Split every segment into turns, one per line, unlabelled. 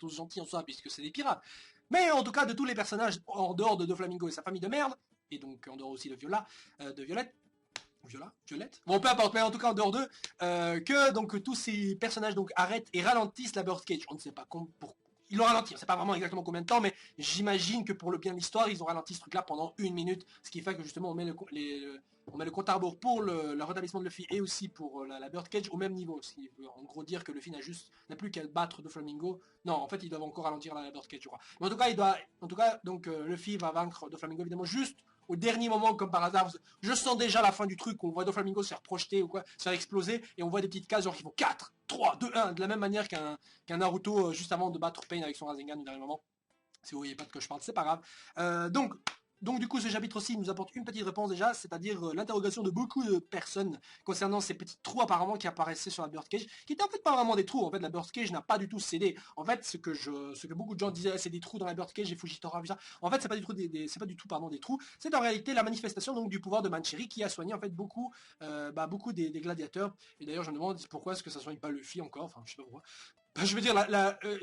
tous gentils en soi, puisque c'est des pirates. Mais en tout cas, de tous les personnages, en dehors de Doflamingo et sa famille de merde, et donc en dehors aussi de Violette, bon peu importe, mais en tout cas en dehors d'eux, que donc tous ces personnages donc arrêtent et ralentissent la Birdcage. On ne sait pas pourquoi. Ils l'ont ralenti, on ne sait pas vraiment exactement combien de temps, mais j'imagine que pour le bien de l'histoire, ils ont ralenti ce truc-là pendant 1 minute, ce qui fait que justement on met le compte à rebours pour le rétablissement de Luffy et aussi pour la Birdcage au même niveau. Ce qui veut en gros dire que Luffy n'a plus qu'à battre Doflamingo. Non, en fait ils doivent encore ralentir la Birdcage, je crois. Mais en tout cas, donc Luffy va vaincre Doflamingo évidemment juste au dernier moment, comme par hasard. Je sens déjà la fin du truc, on voit Doflamingo se faire projeter ou quoi, se faire exploser, et on voit des petites cases genre qui font 4, 3, 2, 1, de la même manière qu'un Naruto juste avant de battre Pain avec son Rasengan au dernier moment. Si vous voyez pas de quoi je parle, c'est pas grave. Donc du coup, ce chapitre aussi nous apporte une petite réponse déjà, c'est-à-dire l'interrogation de beaucoup de personnes concernant ces petits trous apparemment qui apparaissaient sur la Birdcage, qui étaient en fait pas vraiment des trous. En fait, la Birdcage n'a pas du tout cédé. En fait, ce que beaucoup de gens disaient, c'est des trous dans la Birdcage et Fujitora vu ça. En fait, c'est pas du tout des trous. C'est en réalité la manifestation donc du pouvoir de Manchiri qui a soigné en fait beaucoup des gladiateurs. Et d'ailleurs, je me demande pourquoi est-ce que ça soigne pas Luffy encore. Enfin, je sais pas pourquoi. Je veux dire,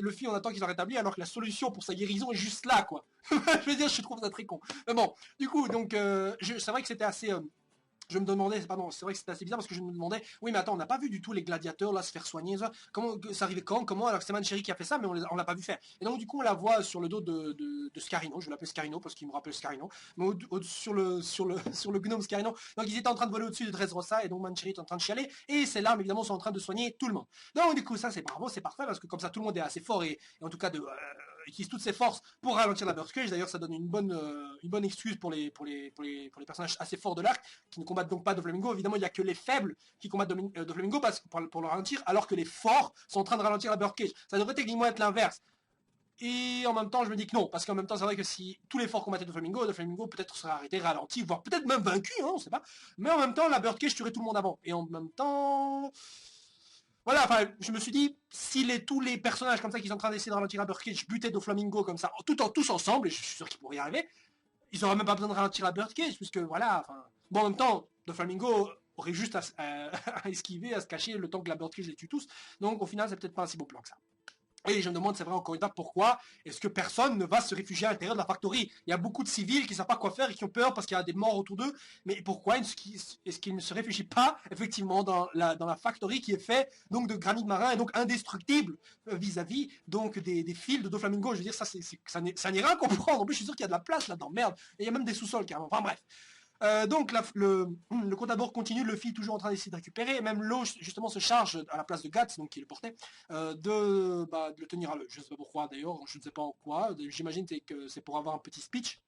Luffy, on attend qu'il soit rétabli alors que la solution pour sa guérison est juste là, quoi. Je veux dire, je trouve ça très con. Mais bon, du coup, donc, c'est vrai que c'était assez... je me demandais, pardon, c'est vrai que c'était assez bizarre parce que je me demandais, oui mais attends, on n'a pas vu du tout les gladiateurs là se faire soigner, ça. Comment ça arrivait comment alors que c'est Manchiri qui a fait ça, mais on l'a pas vu faire. Et donc du coup on la voit sur le dos de Scarino, je vais l'appeler Scarino parce qu'il me rappelle Scarino, mais sur le gnome Scarino. Donc ils étaient en train de voler au-dessus de Dressrosa et donc Manchiri est en train de chialer et ces larmes évidemment sont en train de soigner tout le monde. Donc du coup ça c'est bravo, c'est parfait parce que comme ça tout le monde est assez fort et en tout cas utilise toutes ses forces pour ralentir la Birdcage. D'ailleurs ça donne une bonne excuse pour les personnages assez forts de l'arc qui ne combattent donc pas Doflamingo. Évidemment, il n'y a que les faibles qui combattent Doflamingo pour le ralentir, alors que les forts sont en train de ralentir la Birdcage. Ça devrait techniquement être l'inverse. Et en même temps, je me dis que non, parce qu'en même temps, c'est vrai que si tous les forts combattaient Doflamingo peut-être serait arrêté, ralenti, voire peut-être même vaincu, hein, on sait pas. Mais en même temps, la Birdcage tuerait tout le monde avant. Et en même temps... Voilà, enfin, je me suis dit, si tous les personnages comme ça qui sont en train d'essayer de ralentir la Birdcage butaient Doflamingo comme ça, tous ensemble, et je suis sûr qu'ils pourraient y arriver, ils n'auraient même pas besoin de ralentir la Birdcage, puisque voilà, enfin... Bon, en même temps, Doflamingo aurait juste à esquiver, à se cacher le temps que la Birdcage les tue tous, donc au final, c'est peut-être pas un si beau plan que ça. Et je me demande, c'est vrai encore une fois, pourquoi est-ce que personne ne va se réfugier à l'intérieur de la factory? Il y a beaucoup de civils qui savent pas quoi faire et qui ont peur parce qu'il y a des morts autour d'eux, mais pourquoi est-ce qu'ils ne se réfugient pas, effectivement, dans la factory qui est fait, donc, de granit marin et donc indestructible vis-à-vis, donc, des fils de Doflamingo? Je veux dire, ça n'est rien à comprendre. En plus, je suis sûr qu'il y a de la place là-dedans, merde. Et il y a même des sous-sols, carrément. Enfin, bref. Donc le compte à bord continue, Luffy toujours en train d'essayer de récupérer, et même l'eau justement se charge à la place de Guts, donc qui le portait, de le tenir à l'œil. Je ne sais pas pourquoi d'ailleurs, je ne sais pas en quoi, j'imagine que c'est pour avoir un petit speech.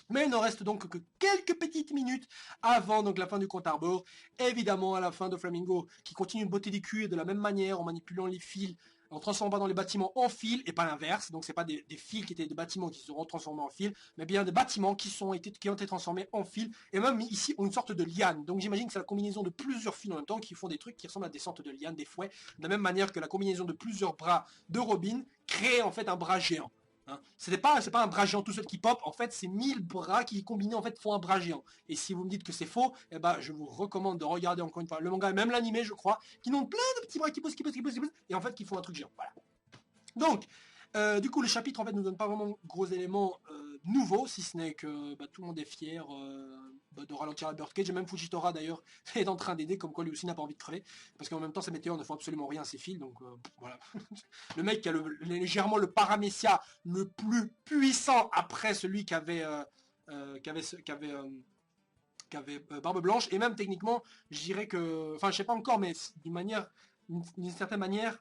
Mais il ne reste donc que quelques petites minutes avant donc la fin du compte à rebours. Évidemment, à la fin de Flamingo, qui continue de botter des culs et de la même manière en manipulant les fils, en transformant dans les bâtiments en fils et pas l'inverse. Donc c'est pas des fils qui étaient des bâtiments qui seront transformés en fils, mais bien des bâtiments qui ont été transformés en fils. Et même ici, une sorte de liane. Donc j'imagine que c'est la combinaison de plusieurs fils en même temps qui font des trucs qui ressemblent à des sortes de lianes, des fouets, de la même manière que la combinaison de plusieurs bras de Robin crée en fait un bras géant. Hein. C'est pas un bras géant tout seul qui pop, en fait c'est 1000 bras qui combinés en fait font un bras géant. Et si vous me dites que c'est faux, eh ben je vous recommande de regarder encore une fois le manga et même l'animé je crois, qui n'ont plein de petits bras qui poussent, et en fait qui font un truc géant. Voilà. Donc, du coup le chapitre en fait nous donne pas vraiment gros éléments nouveaux, si ce n'est que tout le monde est fier de ralentir la Birdcage, et même Fujitora d'ailleurs est en train d'aider, comme quoi lui aussi n'a pas envie de crever, parce qu'en même temps ces météores ne font absolument rien à ses fils, donc voilà. Le mec qui a légèrement le paramécia le plus puissant après celui qui avait Barbe Blanche, et même techniquement je dirais que, enfin je sais pas encore, mais d'une certaine manière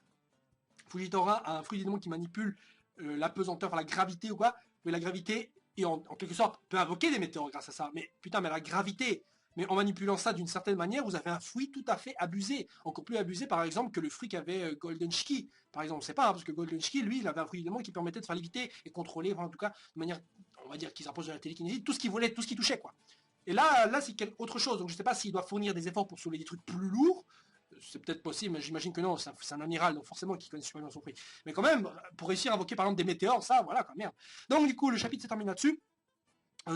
Fujitora a un fruit des démons qui manipule la pesanteur, enfin la gravité ou quoi, mais la gravité, et en quelque sorte, peut invoquer des météores grâce à ça, mais putain, mais la gravité, mais en manipulant ça d'une certaine manière, vous avez un fruit tout à fait abusé, encore plus abusé par exemple que le fruit qu'avait Golden Shiki, par exemple, c'est pas, hein, parce que Golden Shiki, lui, il avait un fruit des démons qui permettait de faire léviter et contrôler, enfin, en tout cas, de manière, on va dire, qui s'approche de la télékinésie, tout ce qu'il voulait, tout ce qui touchait, quoi. Et là c'est autre chose, donc je sais pas s'il doit fournir des efforts pour soulever des trucs plus lourds, c'est peut-être possible, mais j'imagine que non, c'est un amiral, donc forcément qu'il connaît super bien son prix. Mais quand même, pour réussir à invoquer par exemple des météores, ça, voilà, quand même. Donc du coup, le chapitre s'est terminé là-dessus.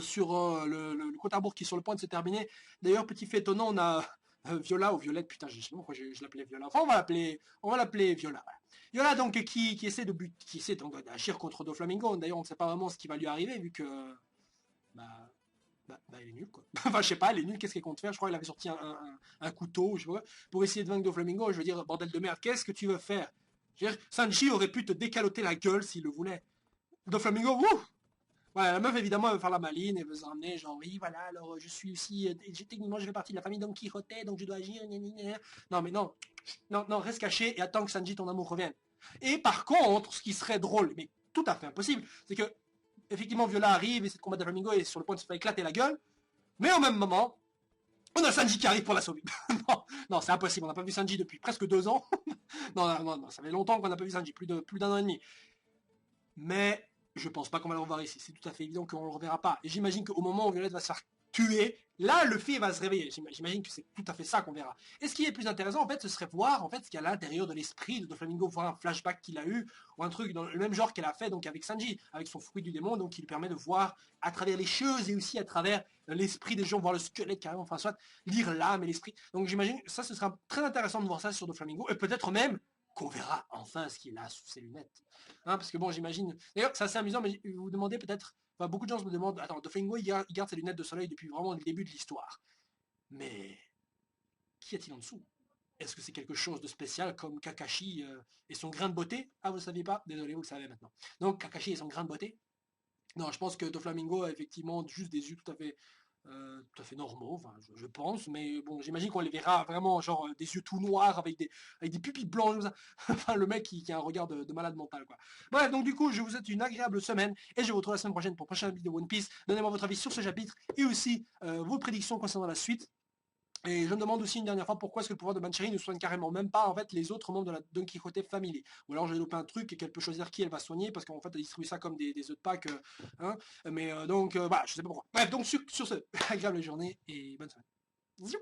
Sur le compte à rebours qui est sur le point de se terminer. D'ailleurs, petit fait étonnant, on a Viola ou Violette, putain, je sais pas pourquoi je l'appelais Viola. Enfin, on va l'appeler Viola. Voilà. Viola donc qui essaie qui essaie donc d'agir contre Doflamingo. D'ailleurs, on ne sait pas vraiment ce qui va lui arriver vu que bah, il est nul quoi. Enfin, je sais pas, il est nul. Qu'est-ce qu'il compte faire? Je crois qu'il avait sorti un couteau, je sais pas, pour essayer de vaincre Doflamingo. Je veux dire, bordel de merde, qu'est-ce que tu veux faire? Je veux dire, Sanji aurait pu te décaloter la gueule s'il le voulait. Doflamingo, wouh! Ouais, la meuf, évidemment, elle veut faire la maline, elle veut se ramener, genre, oui, voilà, alors, je suis aussi, techniquement, je fais partie de la famille Don Quixote, donc je dois agir, gna, gna, gna. Non, mais non, non, non, reste caché et attends que Sanji, ton amour, revienne. Et par contre, ce qui serait drôle, mais tout à fait impossible, c'est que, effectivement, Viola arrive, essaie de combattre Flamingo et est sur le point de se faire éclater la gueule, mais en même moment, on a Sanji qui arrive pour la sauver. Non, non, c'est impossible, on n'a pas vu Sanji depuis presque 2 ans. Non, non, non, non, ça fait longtemps qu'on n'a pas vu Sanji, plus d'un an et demi. Mais je pense pas qu'on va le revoir ici. C'est tout à fait évident qu'on le reverra pas. Et j'imagine qu'au moment où Violette va se faire tuer, là, Luffy va se réveiller. J'imagine que c'est tout à fait ça qu'on verra. Et ce qui est plus intéressant, en fait, ce serait voir, en fait, ce qu'il y a à l'intérieur de l'esprit de Doflamingo, voir un flashback qu'il a eu, ou un truc dans le même genre qu'elle a fait, donc avec Sanji, avec son fruit du démon, donc qui lui permet de voir à travers les choses et aussi à travers l'esprit des gens, voir le squelette carrément, enfin, soit lire l'âme et l'esprit. Donc j'imagine, ça, ce sera très intéressant de voir ça sur Doflamingo, et peut-être même qu'on verra enfin ce qu'il a sous ses lunettes. Hein, parce que bon, j'imagine. D'ailleurs, c'est assez amusant, mais vous vous demandez peut-être. Enfin, beaucoup de gens me demandent. Attends, Doflamingo, il garde ses lunettes de soleil depuis vraiment le début de l'histoire. Mais qu'y a-t-il en dessous? Est-ce que c'est quelque chose de spécial comme Kakashi et son grain de beauté? Ah, vous ne saviez pas? Désolé, vous le savez maintenant. Donc, Kakashi et son grain de beauté? Non, je pense que Doflamingo a effectivement juste des yeux tout à fait normaux, enfin, je pense, mais bon, j'imagine qu'on les verra vraiment, genre, des yeux tout noirs avec des pupilles blanches, comme ça. Enfin, le mec qui a un regard de malade mental, quoi. Bref, donc du coup, je vous souhaite une agréable semaine, et je vous retrouve la semaine prochaine pour une prochaine vidéo One Piece. Donnez-moi votre avis sur ce chapitre, et aussi vos prédictions concernant la suite. Et je me demande aussi une dernière fois pourquoi est-ce que le pouvoir de Bancheri ne soigne carrément même pas en fait les autres membres de la Don Quixote Family. Ou alors j'ai loupé un truc et qu'elle peut choisir qui elle va soigner parce qu'en fait elle distribue ça comme des œufs de Pâques. Hein. Mais donc voilà, je sais pas pourquoi. Bref, donc sur ce, agréable journée et bonne semaine. Ziou.